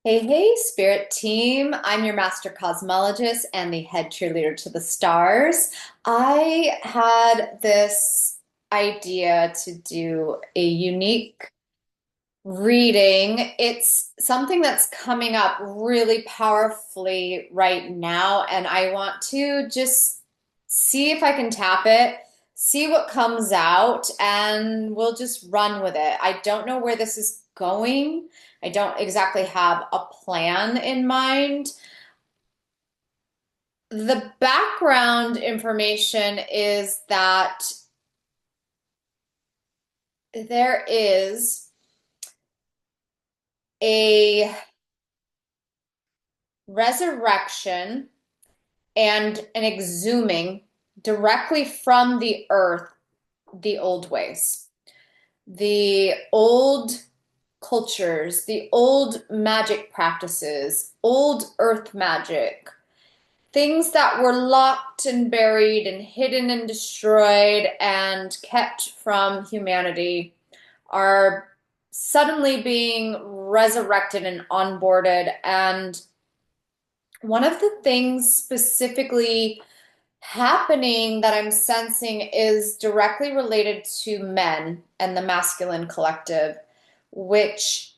Hey, hey, spirit team. I'm your master cosmologist and the head cheerleader to the stars. I had this idea to do a unique reading. It's something that's coming up really powerfully right now, and I want to just see if I can tap it, see what comes out, and we'll just run with it. I don't know where this is going. I don't exactly have a plan in mind. The background information is that there is a resurrection and an exhuming directly from the earth, the old ways, the old cultures, the old magic practices, old earth magic, things that were locked and buried and hidden and destroyed and kept from humanity are suddenly being resurrected and onboarded. And one of the things specifically happening that I'm sensing is directly related to men and the masculine collective, which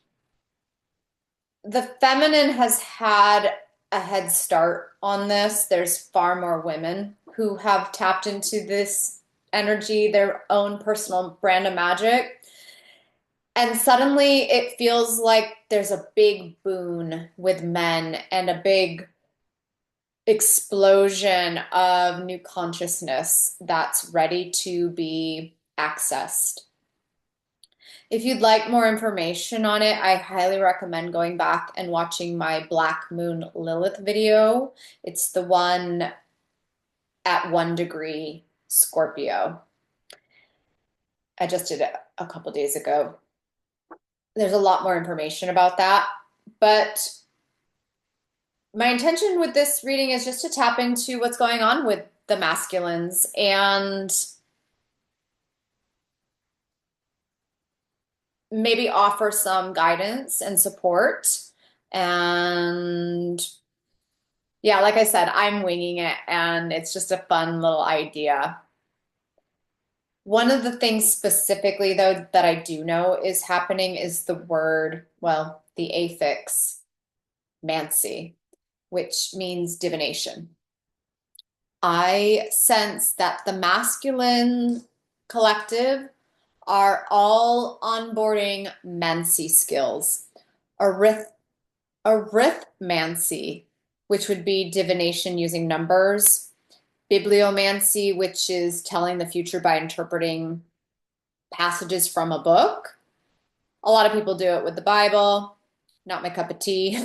the feminine has had a head start on this. There's far more women who have tapped into this energy, their own personal brand of magic. And suddenly it feels like there's a big boon with men and a big explosion of new consciousness that's ready to be accessed. If you'd like more information on it, I highly recommend going back and watching my Black Moon Lilith video. It's the one at 1 degree Scorpio. I just did it a couple days ago. There's a lot more information about that, but my intention with this reading is just to tap into what's going on with the masculines and maybe offer some guidance and support. And yeah, like I said, I'm winging it and it's just a fun little idea. One of the things specifically, though, that I do know is happening is the word, well, the affix MANCY, which means divination. I sense that the masculine collective are all onboarding MANCY skills. Arithmancy, which would be divination using numbers. Bibliomancy, which is telling the future by interpreting passages from a book. A lot of people do it with the Bible. Not my cup of tea.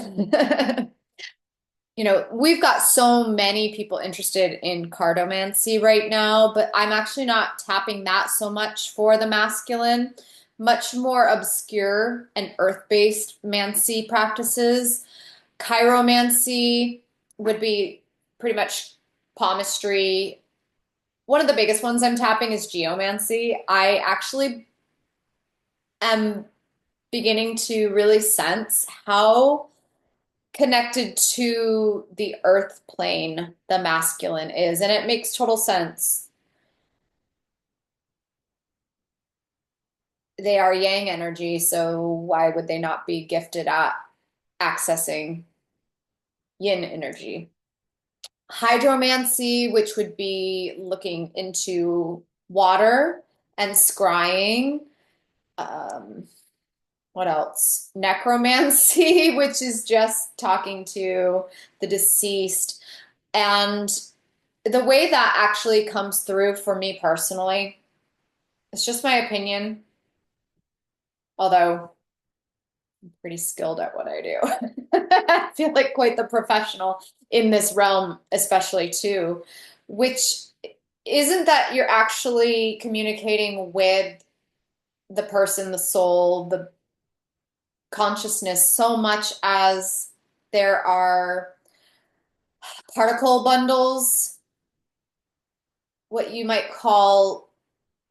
We've got so many people interested in cartomancy right now, but I'm actually not tapping that so much for the masculine. Much more obscure and earth-based mancy practices. Chiromancy would be pretty much palmistry. One of the biggest ones I'm tapping is geomancy. I actually am beginning to really sense how connected to the earth plane the masculine is, and it makes total sense. They are yang energy, so why would they not be gifted at accessing yin energy? Hydromancy, which would be looking into water and scrying. Um, what else? Necromancy, which is just talking to the deceased. And the way that actually comes through for me personally, it's just my opinion, although I'm pretty skilled at what I do. I feel like quite the professional in this realm, especially too, which isn't that you're actually communicating with the person, the soul, the consciousness, so much as there are particle bundles, what you might call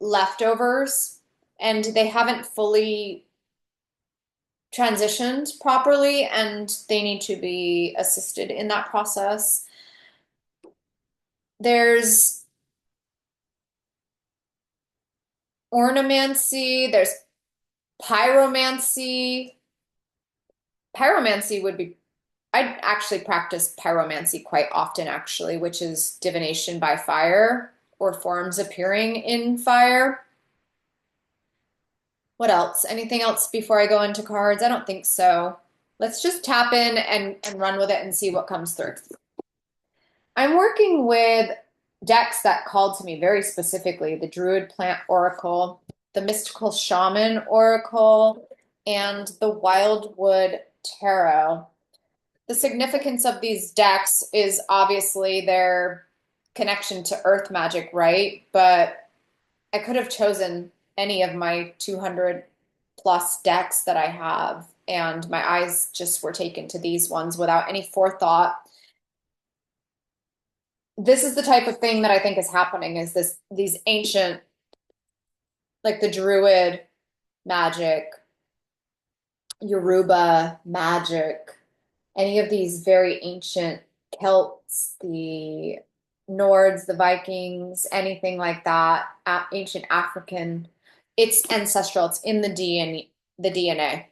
leftovers, and they haven't fully transitioned properly, and they need to be assisted in that process. There's ornamency, there's pyromancy. Pyromancy would be, I actually practice pyromancy quite often, actually, which is divination by fire or forms appearing in fire. What else? Anything else before I go into cards? I don't think so. Let's just tap in and run with it and see what comes through. I'm working with decks that called to me very specifically, the Druid Plant Oracle, the Mystical Shaman Oracle, and the Wildwood Tarot. The significance of these decks is obviously their connection to earth magic, right? But I could have chosen any of my 200 plus decks that I have, and my eyes just were taken to these ones without any forethought. This is the type of thing that I think is happening, is these ancient, like the Druid magic, Yoruba magic, any of these very ancient Celts, the Nords, the Vikings, anything like that, ancient African, it's ancestral, it's in the DNA.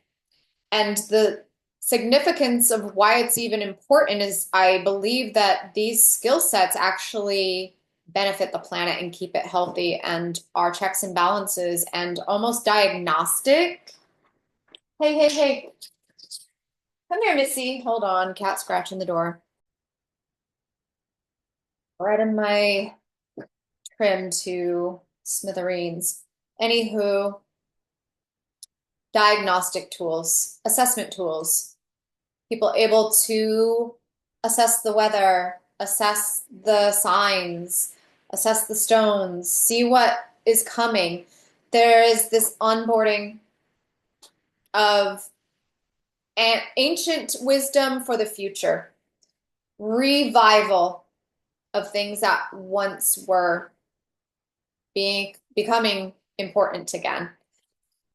And the significance of why it's even important is I believe that these skill sets actually benefit the planet and keep it healthy and are checks and balances and almost diagnostic. Hey, hey, hey. Come here, Missy. Hold on. Cat scratching the door. Right in my trim to smithereens. Anywho, diagnostic tools, assessment tools. People able to assess the weather, assess the signs, assess the stones, see what is coming. There is this onboarding of ancient wisdom for the future, revival of things that once were becoming important again.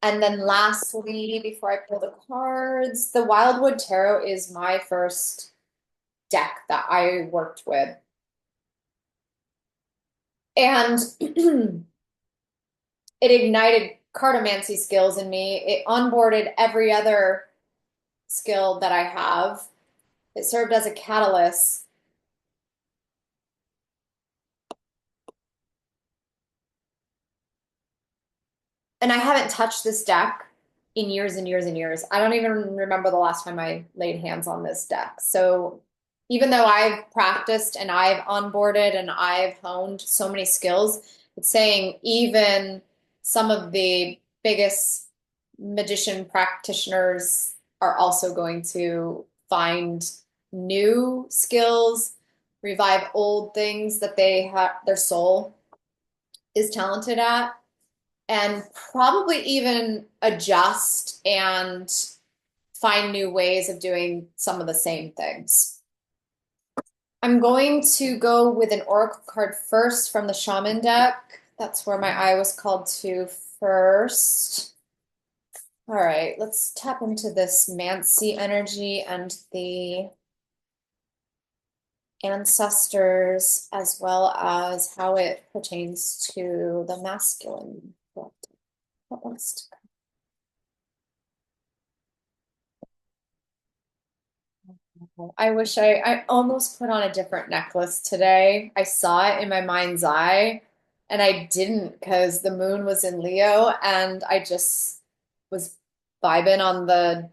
And then lastly, before I pull the cards, the Wildwood Tarot is my first deck that I worked with. And it ignited cartomancy skills in me. It onboarded every other skill that I have. It served as a catalyst. And I haven't touched this deck in years and years and years. I don't even remember the last time I laid hands on this deck. So even though I've practiced and I've onboarded and I've honed so many skills, it's saying even some of the biggest magician practitioners are also going to find new skills, revive old things that they have, their soul is talented at, and probably even adjust and find new ways of doing some of the same things. I'm going to go with an oracle card first from the shaman deck. That's where my eye was called to first. All right, let's tap into this MANCY energy and the ancestors, as well as how it pertains to the masculine. What wants to come? I wish I almost put on a different necklace today. I saw it in my mind's eye and I didn't because the moon was in Leo and I just was vibing on the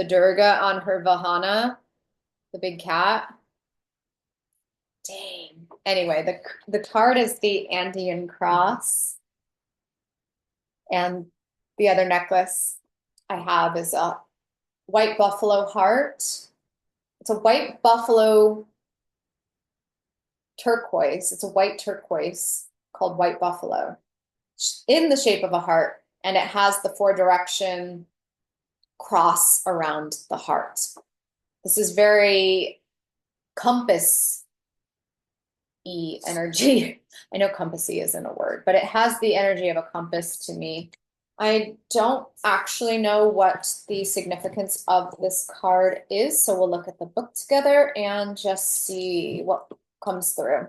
Durga on her Vahana, the big cat. Dang. Anyway, the card is the Andean cross, and the other necklace I have is a white buffalo heart. It's a white buffalo turquoise. It's a white turquoise called white buffalo in the shape of a heart, and it has the 4-direction cross around the heart. This is very compass-y energy. I know compass-y isn't a word, but it has the energy of a compass to me. I don't actually know what the significance of this card is, so we'll look at the book together and just see what comes through.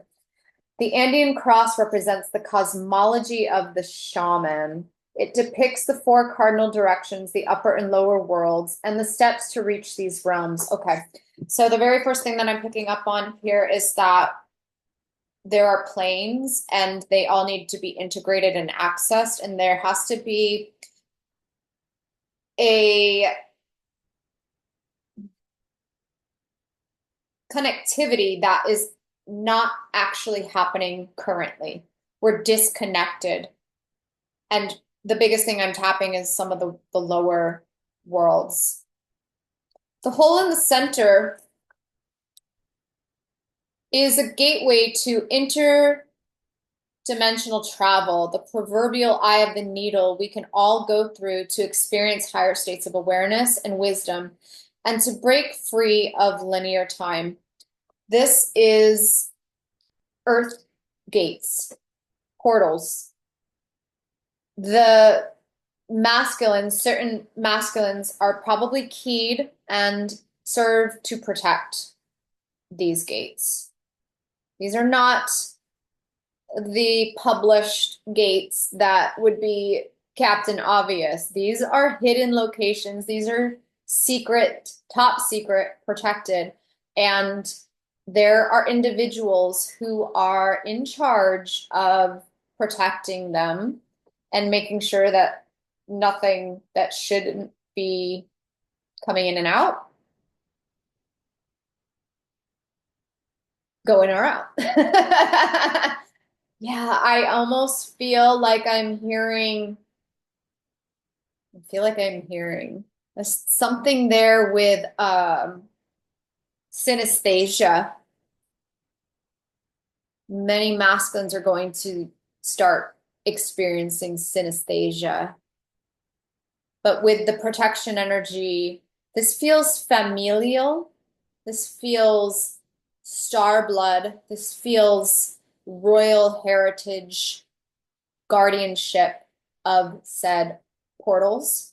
The Andean cross represents the cosmology of the shaman. It depicts the four cardinal directions, the upper and lower worlds, and the steps to reach these realms. Okay, so the very first thing that I'm picking up on here is that there are planes and they all need to be integrated and accessed, and there has to be a connectivity that is not actually happening currently. We're disconnected. And the biggest thing I'm tapping is some of the lower worlds. The hole in the center is a gateway to interdimensional travel, the proverbial eye of the needle we can all go through to experience higher states of awareness and wisdom, and to break free of linear time. This is earth gates, portals. The masculines, certain masculines are probably keyed and serve to protect these gates. These are not the published gates that would be Captain Obvious. These are hidden locations. These are secret, top secret, protected. And there are individuals who are in charge of protecting them and making sure that nothing that shouldn't be coming in and out go in or out. Yeah, I almost feel like I'm hearing, there's something there with synesthesia. Many masculines are going to start experiencing synesthesia. But with the protection energy, this feels familial. This feels star blood. This feels royal heritage, guardianship of said portals.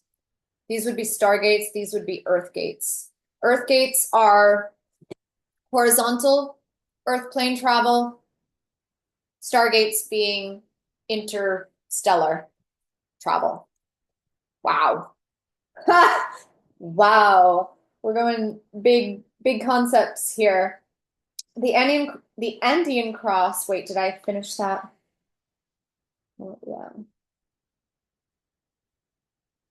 These would be stargates. These would be earth gates. Earth gates are horizontal earth plane travel. Stargates being interstellar travel. Wow. Wow. We're going big concepts here. The Andean cross. Wait, did I finish that? Oh, yeah.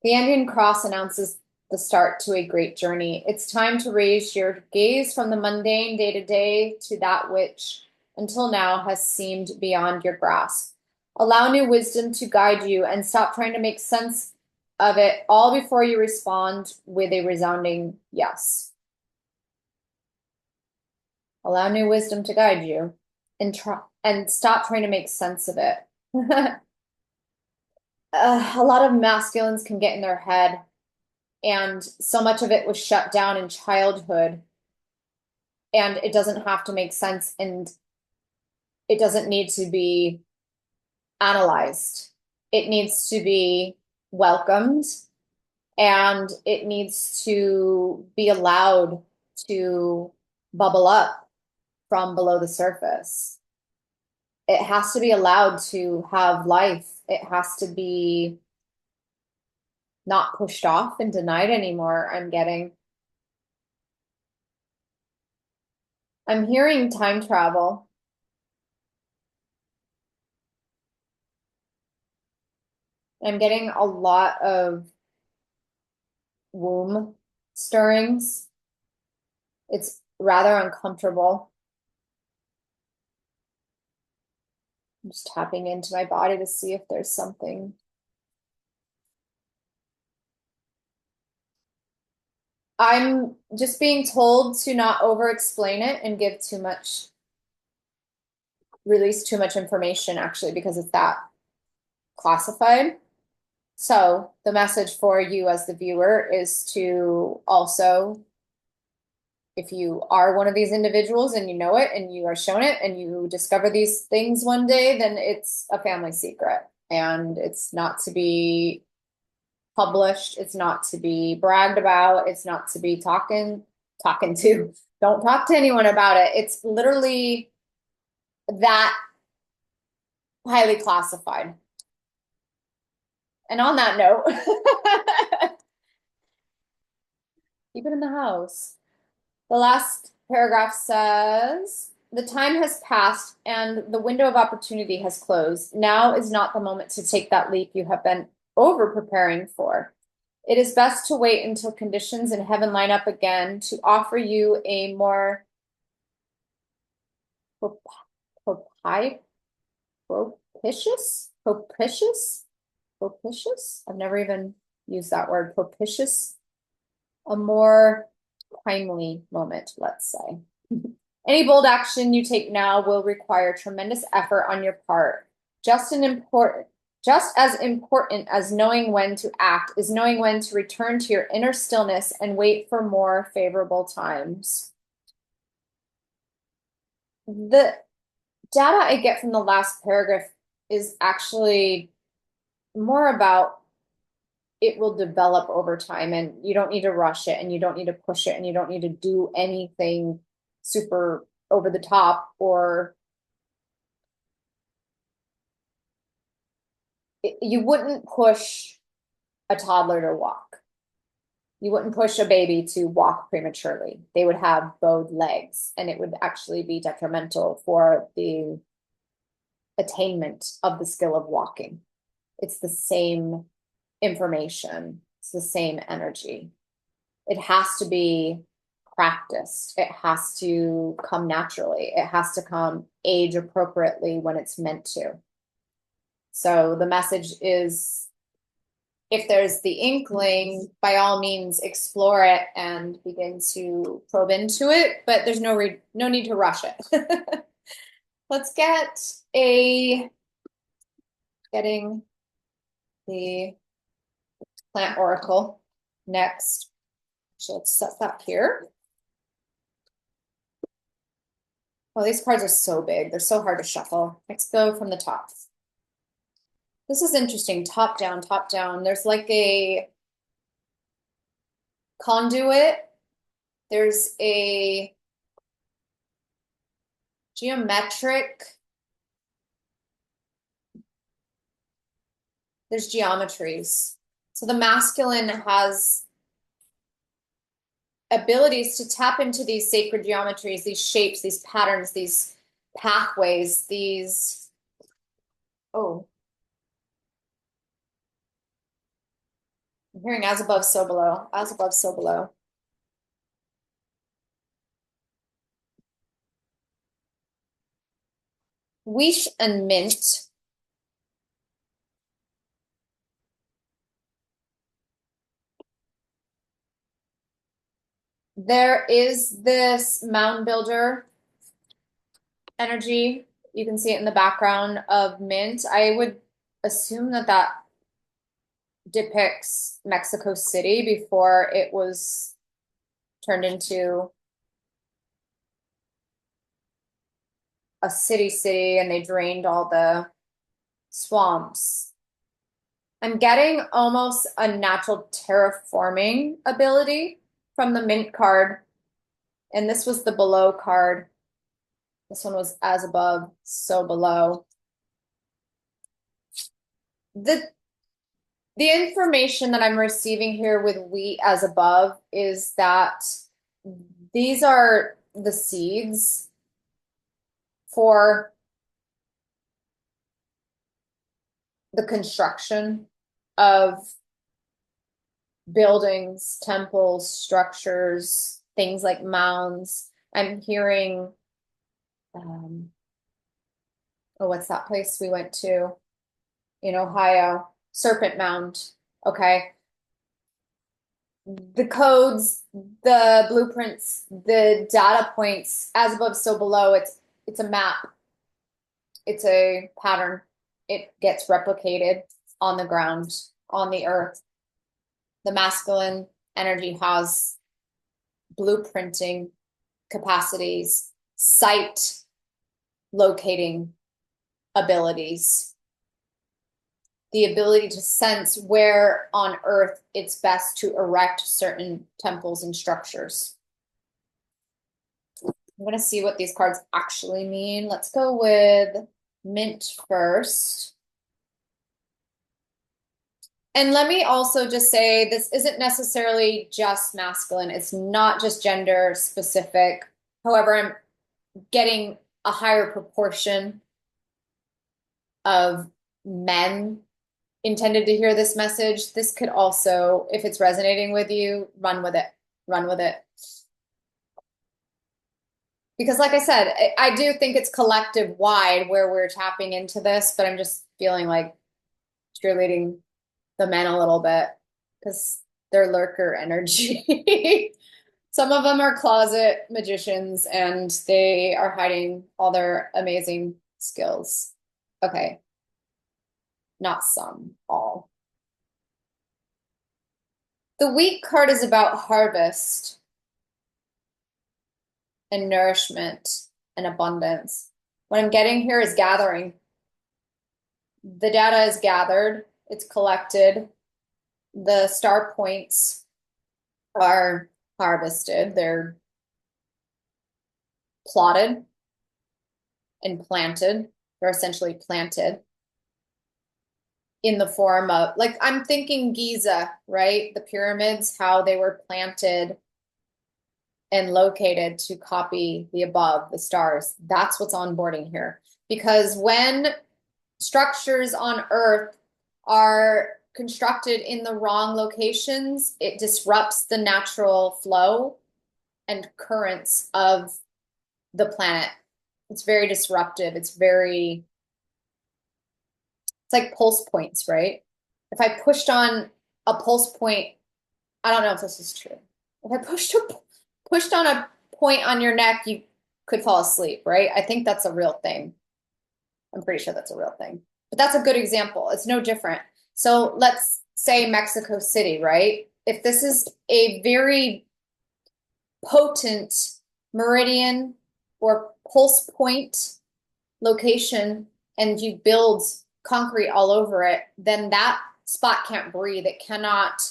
The Andean cross announces the start to a great journey. It's time to raise your gaze from the mundane day-to-day to that which, until now, has seemed beyond your grasp. Allow new wisdom to guide you and stop trying to make sense of it all before you respond with a resounding yes. Allow new wisdom to guide you and stop trying to make sense of it. A lot of masculines can get in their head, and so much of it was shut down in childhood, and it doesn't have to make sense, and it doesn't need to be analyzed. It needs to be welcomed, and it needs to be allowed to bubble up from below the surface. It has to be allowed to have life. It has to be not pushed off and denied anymore. I'm hearing time travel. I'm getting a lot of womb stirrings. It's rather uncomfortable. I'm just tapping into my body to see if there's something. I'm just being told to not over-explain it and release too much information, actually, because it's that classified. So the message for you as the viewer is to also, if you are one of these individuals and you know it and you are shown it and you discover these things one day, then it's a family secret and it's not to be published. It's not to be bragged about. It's not to be talking to. Don't talk to anyone about it. It's literally that highly classified. And on that note, keep it in the house. The last paragraph says, the time has passed and the window of opportunity has closed. Now is not the moment to take that leap you have been over preparing for. It is best to wait until conditions in heaven line up again to offer you a more propitious? I've never even used that word, propitious. A more timely moment, let's say. Any bold action you take now will require tremendous effort on your part. Just as important as knowing when to act is knowing when to return to your inner stillness and wait for more favorable times. The data I get from the last paragraph is actually more about it will develop over time, and you don't need to rush it, and you don't need to push it, and you don't need to do anything super over the top, or you wouldn't push a toddler to walk. You wouldn't push a baby to walk prematurely. They would have bowed legs, and it would actually be detrimental for the attainment of the skill of walking. It's the same information. It's the same energy. It has to be practiced. It has to come naturally. It has to come age appropriately when it's meant to. So the message is, if there's the inkling, by all means, explore it and begin to probe into it, but there's no need to rush it. Let's getting the plant oracle next. So let's set that here. Oh, these cards are so big. They're so hard to shuffle. Let's go from the top. This is interesting. Top down, top down. There's like a conduit. There's a geometric. There's geometries. So the masculine has abilities to tap into these sacred geometries, these shapes, these patterns, these pathways, these, oh, I'm hearing as above, so below, as above, so below. 𝗰𝗍 and mint. There is this mound builder energy. You can see it in the background of mint. I would assume that that depicts Mexico City before it was turned into a city and they drained all the swamps. I'm getting almost a natural terraforming ability from the mint card. And this was the below card. This one was as above, so below. The information that I'm receiving here with 𝗰 as above is that these are the seeds for the construction of buildings, temples, structures, things like mounds. I'm hearing, oh, what's that place we went to in Ohio? Serpent Mound. Okay. The codes, the blueprints, the data points, as above, so below, it's a map. It's a pattern. It gets replicated on the ground, on the earth. The masculine energy has blueprinting capacities, site locating abilities. the ability to sense where on Earth it's best to erect certain temples and structures. I'm going to see what these cards actually mean. Let's go with Mint first. And let me also just say, this isn't necessarily just masculine. It's not just gender specific. However, I'm getting a higher proportion of men intended to hear this message. This could also, if it's resonating with you, run with it. Run with it. Because like I said, I do think it's collective wide where we're tapping into this, but I'm just feeling like cheerleading the men a little bit because they're lurker energy. Some of them are closet magicians and they are hiding all their amazing skills. Okay. Not some, all. The Wheat card is about harvest and nourishment and abundance. What I'm getting here is gathering. The data is gathered, it's collected. The star points are harvested. They're plotted and planted. They're essentially planted in the form of, like, I'm thinking Giza, right? The pyramids, how they were planted and located to copy the above, the stars. That's what's onboarding here. Because when structures on Earth are constructed in the wrong locations, it disrupts the natural flow and currents of the planet. It's very disruptive. It's like pulse points, right? If I pushed on a pulse point, I don't know if this is true. If I pushed on a point on your neck, you could fall asleep, right? I think that's a real thing. I'm pretty sure that's a real thing. But that's a good example. It's no different. So let's say Mexico City, right? If this is a very potent meridian or pulse point location and you build concrete all over it, then that spot can't breathe. It cannot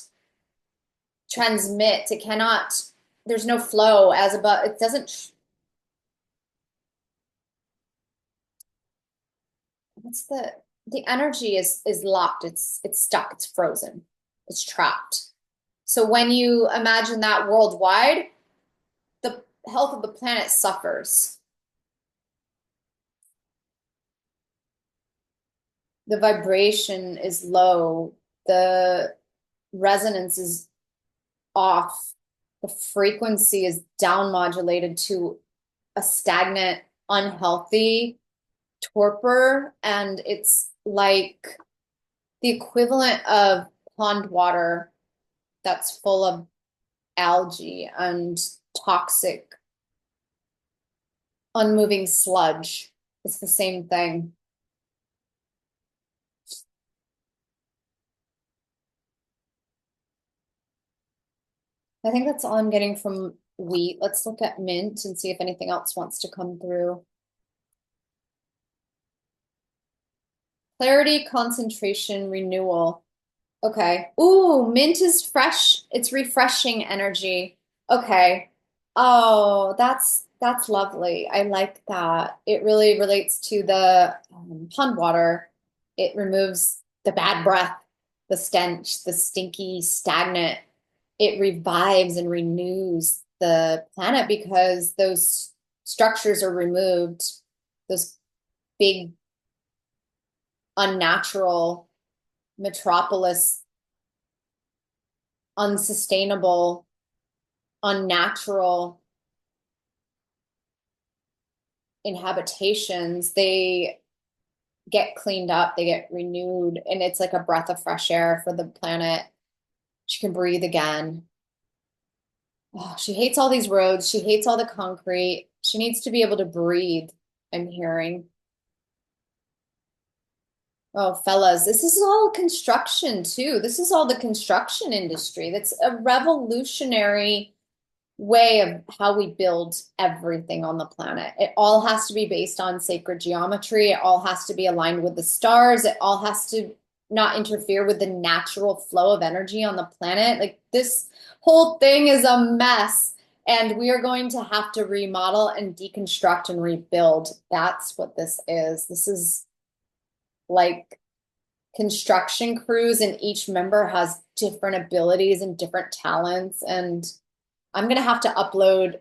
transmit. It cannot, there's no flow as above. It doesn't, the energy is locked. It's stuck. It's frozen. It's trapped. So when you imagine that worldwide, the health of the planet suffers. The vibration is low. The resonance is off. The frequency is down modulated to a stagnant, unhealthy torpor, and it's like the equivalent of pond water that's full of algae and toxic, unmoving sludge. It's the same thing. I think that's all I'm getting from Wheat. Let's look at Mint and see if anything else wants to come through. Clarity, concentration, renewal. Okay. Ooh, Mint is fresh. It's refreshing energy. Okay. Oh, that's lovely. I like that. It really relates to the pond water. It removes the bad breath, the stench, the stinky, stagnant. It revives and renews the planet because those structures are removed. Those big, unnatural metropolis, unsustainable, unnatural inhabitations, they get cleaned up, they get renewed, and it's like a breath of fresh air for the planet. She can breathe again. Oh, she hates all these roads. She hates all the concrete. She needs to be able to breathe, I'm hearing. Oh, fellas, this is all construction too. This is all the construction industry. That's a revolutionary way of how we build everything on the planet. It all has to be based on sacred geometry. It all has to be aligned with the stars. It all has to not interfere with the natural flow of energy on the planet. Like this whole thing is a mess. And we are going to have to remodel and deconstruct and rebuild. That's what this is. This is like construction crews, and each member has different abilities and different talents. And I'm going to have to upload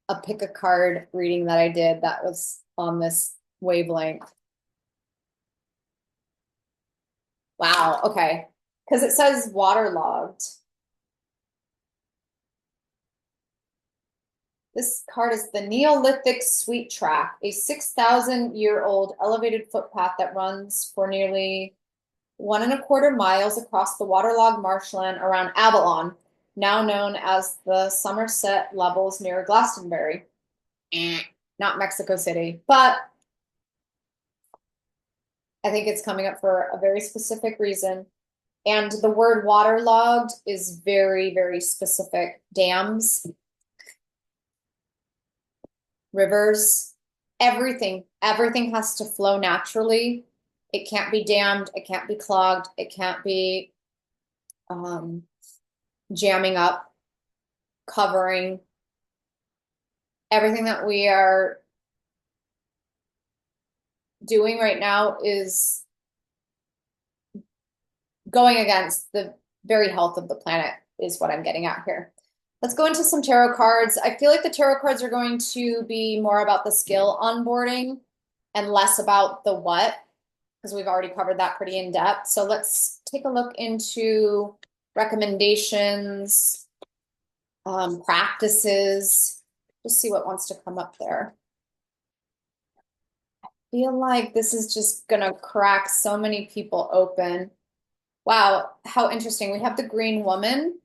a pick a card reading that I did that was on this wavelength. Wow, okay. Because it says waterlogged. This card is the Neolithic Sweet Track, a 6,000-year-old elevated footpath that runs for nearly 1¼ miles across the waterlogged marshland around Avalon, now known as the Somerset Levels near Glastonbury. Not Mexico City, but I think it's coming up for a very specific reason. And the word waterlogged is very, very specific. Dams, rivers, everything has to flow naturally. It can't be dammed. It can't be clogged. It can't be jamming up, covering. Everything that we are doing right now is going against the very health of the planet, is what I'm getting at here. Let's go into some tarot cards. I feel like the tarot cards are going to be more about the skill onboarding and less about the what, because we've already covered that pretty in depth. So let's take a look into recommendations, practices, just see what wants to come up there. I feel like this is just gonna crack so many people open. Wow, how interesting. We have the Green Woman,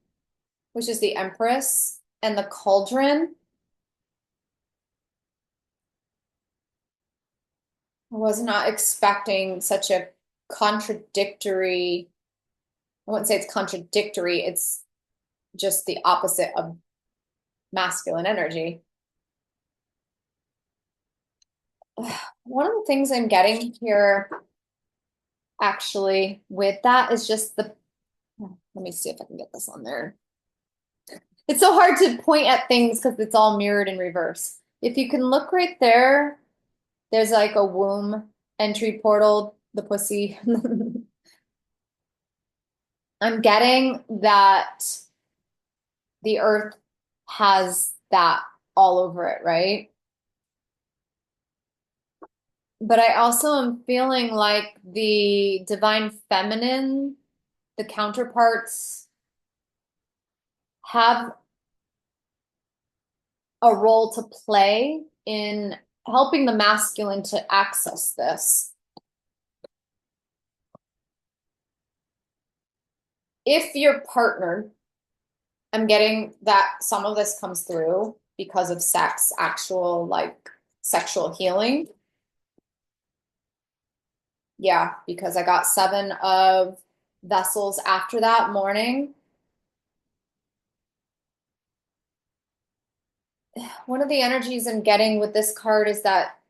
which is the Empress, and the Cauldron. I was not expecting such a contradictory, I wouldn't say it's contradictory, it's just the opposite of masculine energy. One of the things I'm getting here, actually, with that is just the, let me see if I can get this on there. It's so hard to point at things because it's all mirrored in reverse. If you can look right there, there's like a womb entry portal, the pussy. I'm getting that the earth has that all over it, right? But I also am feeling like the divine feminine, the counterparts, have a role to play in helping the masculine to access this. If you're partnered, I'm getting that some of this comes through because of sex, actual like sexual healing. Yeah, because I got 7 of vessels after that morning. One of the energies I'm getting with this card is that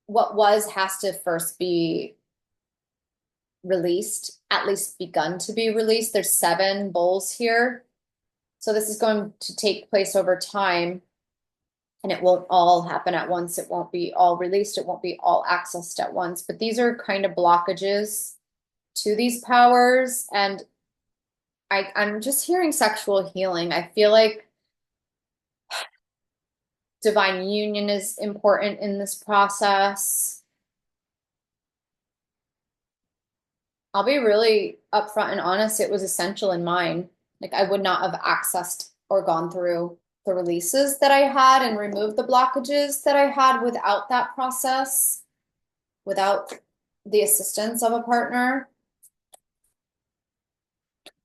what was has to first be released, at least begun to be released. There's 7 bowls here. So this is going to take place over time, and it won't all happen at once. It won't be all released. It won't be all accessed at once. But these are kind of blockages to these powers. And I'm just hearing sexual healing. I feel like divine union is important in this process. I'll be really upfront and honest, it was essential in mine. Like I would not have accessed or gone through the releases that I had and removed the blockages that I had without that process, without the assistance of a partner.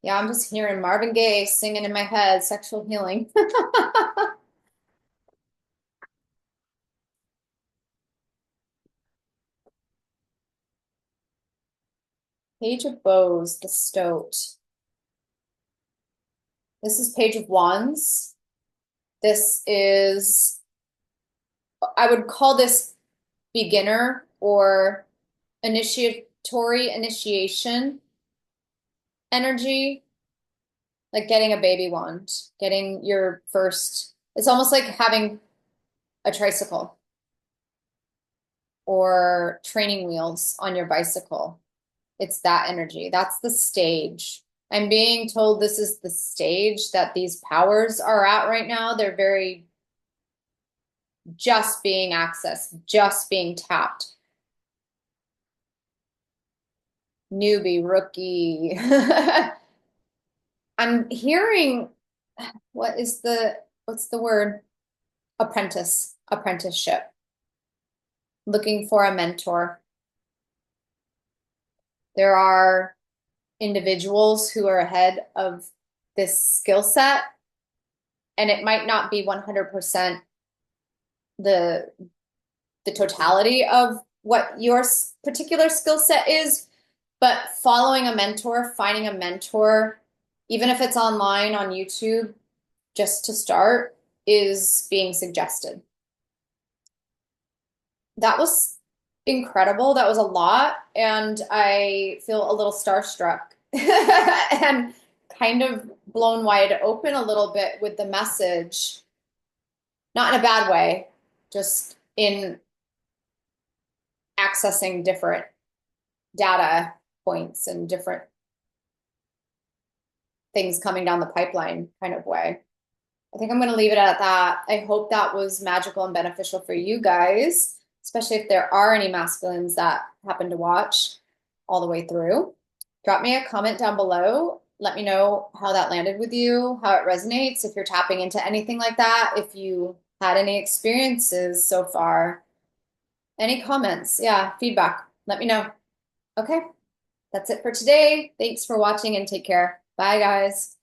Yeah, I'm just hearing Marvin Gaye singing in my head, sexual healing. Page of Bows, the Stoat. This is Page of Wands. This is, I would call this beginner or Tory initiation energy, like getting a baby wand, getting your first, it's almost like having a tricycle or training wheels on your bicycle. It's that energy. That's the stage. I'm being told this is the stage that these powers are at right now. They're very just being accessed, just being tapped. Newbie, rookie. I'm hearing, what's the word? Apprenticeship. Looking for a mentor. There are individuals who are ahead of this skill set, and it might not be 100% the totality of what your particular skill set is, but following a mentor, finding a mentor, even if it's online on YouTube, just to start, is being suggested. That was incredible. That was a lot. And I feel a little starstruck and kind of blown wide open a little bit with the message. Not in a bad way, just in accessing different data points and different things coming down the pipeline kind of way. I think I'm going to leave it at that. I hope that was magical and beneficial for you guys, especially if there are any masculines that happen to watch all the way through. Drop me a comment down below. Let me know how that landed with you, how it resonates, if you're tapping into anything like that, if you had any experiences so far. Any comments? Yeah, feedback. Let me know. Okay, that's it for today. Thanks for watching and take care. Bye, guys.